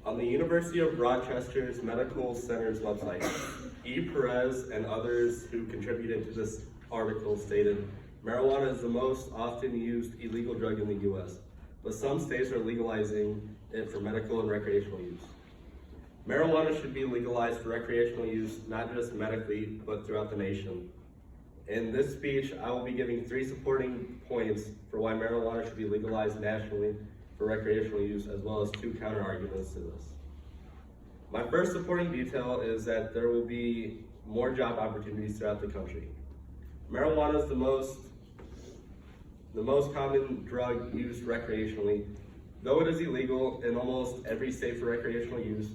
On the University of Rochester's Medical Center's website, E. Perez and others who contributed to this article stated, marijuana is the most often used illegal drug in the U.S., but some states are legalizing it for medical and recreational use. Marijuana should be legalized for recreational use, not just medically, but throughout the nation. In this speech, I will be giving 3 supporting points for why marijuana should be legalized nationally for recreational use, as well as 2 counter-arguments to this. My first supporting detail is that there will be more job opportunities throughout the country. Marijuana is the most common drug used recreationally. Though it is illegal in almost every state for recreational use,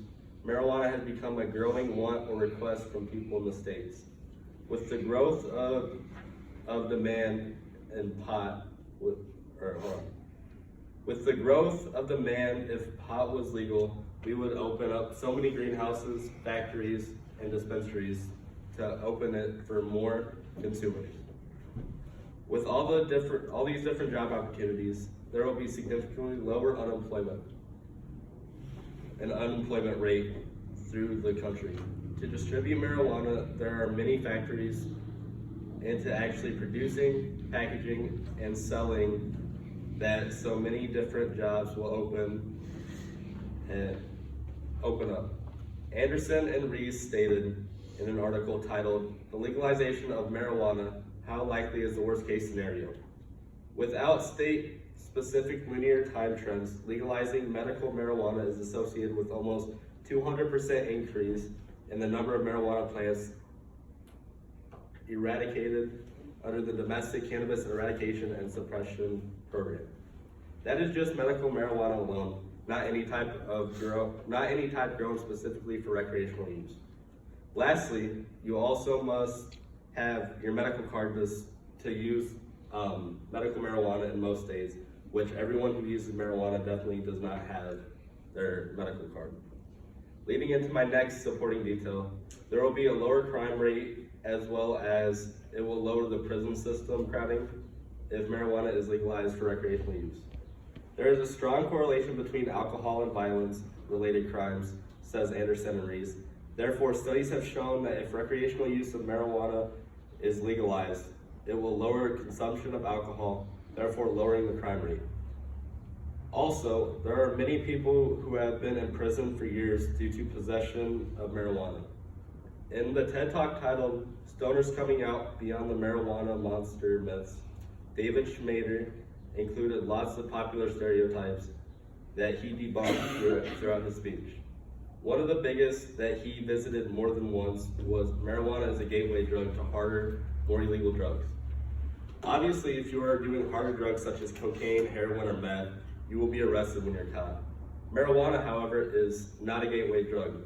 marijuana has become a growing want or request from people in the states. With the growth of demand in pot, with the growth of demand, if pot was legal, we would open up so many greenhouses, factories, and dispensaries to open it for more consumers. With all these different job opportunities, there will be significantly lower unemployment rate through the country. To distribute marijuana, there are many factories, and to actually producing, packaging, and selling that so many different jobs will open up. Anderson and Rees stated in an article titled, "The Legalization of Marijuana, How Likely is the Worst Case Scenario?" Without state-specific linear time trends, legalizing medical marijuana is associated with almost 200% increase in the number of marijuana plants eradicated under the Domestic Cannabis Eradication and Suppression Program. That is just medical marijuana alone, not any type grown specifically for recreational use. Lastly, you also must have your medical card to use medical marijuana in most states, which everyone who uses marijuana definitely does not have their medical card. Leading into my next supporting detail, there will be a lower crime rate, as well as it will lower the prison system crowding if marijuana is legalized for recreational use. There is a strong correlation between alcohol and violence-related crimes, says Anderson and Rees. Therefore, studies have shown that if recreational use of marijuana is legalized, it will lower consumption of alcohol, therefore lowering the crime rate. Also, there are many people who have been in prison for years due to possession of marijuana. In the TED Talk titled "Stoners Coming Out Beyond the Marijuana Monster Myths," David Schmader included lots of popular stereotypes that he debunked throughout his speech. One of the biggest that he visited more than once was marijuana as a gateway drug to harder, more illegal drugs. Obviously, if you are doing harder drugs such as cocaine, heroin, or meth, you will be arrested when you're caught. Marijuana, however, is not a gateway drug.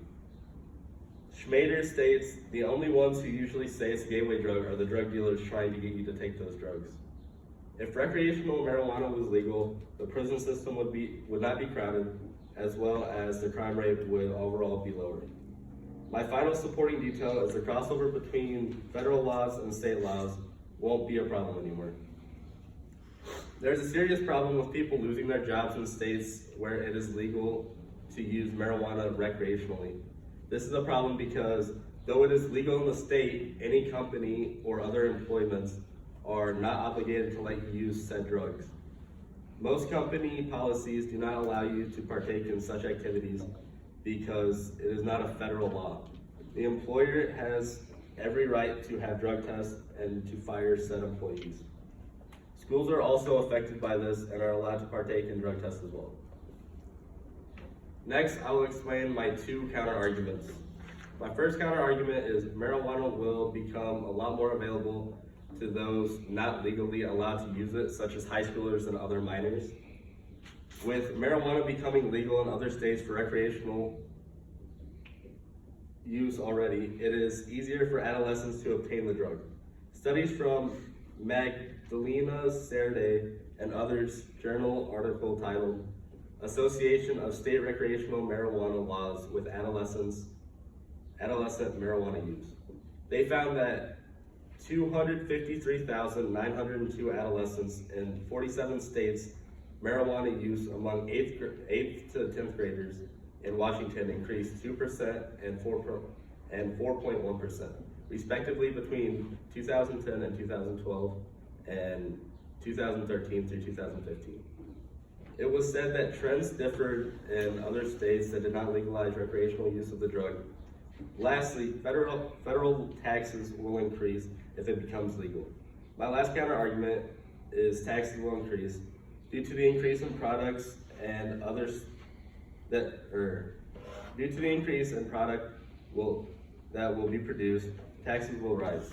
Schmader states, "The only ones who usually say it's a gateway drug are the drug dealers trying to get you to take those drugs." If recreational marijuana was legal, the prison system would not be crowded, as well as the crime rate would overall be lower. My final supporting detail is the crossover between federal laws and state laws won't be a problem anymore. There's a serious problem with people losing their jobs in states where it is legal to use marijuana recreationally. This is a problem because though it is legal in the state, any company or other employments are not obligated to let you use said drugs. Most company policies do not allow you to partake in such activities because it is not a federal law. The employer has every right to have drug tests and to fire said employees. Schools are also affected by this and are allowed to partake in drug tests as well. Next, I will explain my 2 counter-arguments. My first counter-argument is marijuana will become a lot more available to those not legally allowed to use it, such as high schoolers and other minors. With marijuana becoming legal in other states for recreational use already, it is easier for adolescents to obtain the drug. Studies from Magdalena Serde and others journal article titled "Association of State Recreational Marijuana Laws with Adolescent Marijuana Use." They found that 253,902 adolescents in 47 states marijuana use among 8th to 10th graders in Washington increased 2% and 4.1%, respectively between 2010 and 2012 and 2013 through 2015. It was said that trends differed in other states that did not legalize recreational use of the drug. Lastly, federal taxes will increase if it becomes legal. My last counter argument is taxes will increase due to the increase in products and others due to the increase in product that will be produced, taxes will rise.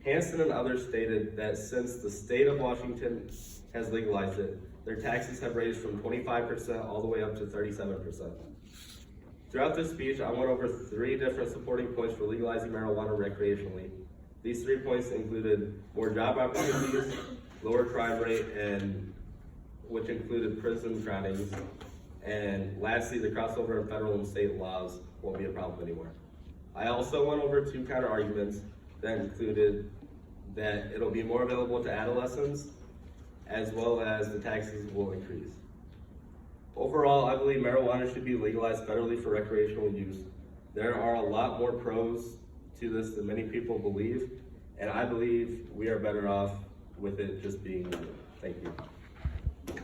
Hansen and others stated that since the state of Washington has legalized it, their taxes have raised from 25% all the way up to 37%. Throughout this speech, I went over 3 different supporting points for legalizing marijuana recreationally. These 3 points included more job opportunities, lower crime rate, and which included prison drownings, and lastly, the crossover of federal and state laws won't be a problem anymore. I also went over 2 counter arguments that included that it'll be more available to adolescents, as well as the taxes will increase. Overall, I believe marijuana should be legalized federally for recreational use. There are a lot more pros to this than many people believe, and I believe we are better off with it just being legal. Thank you.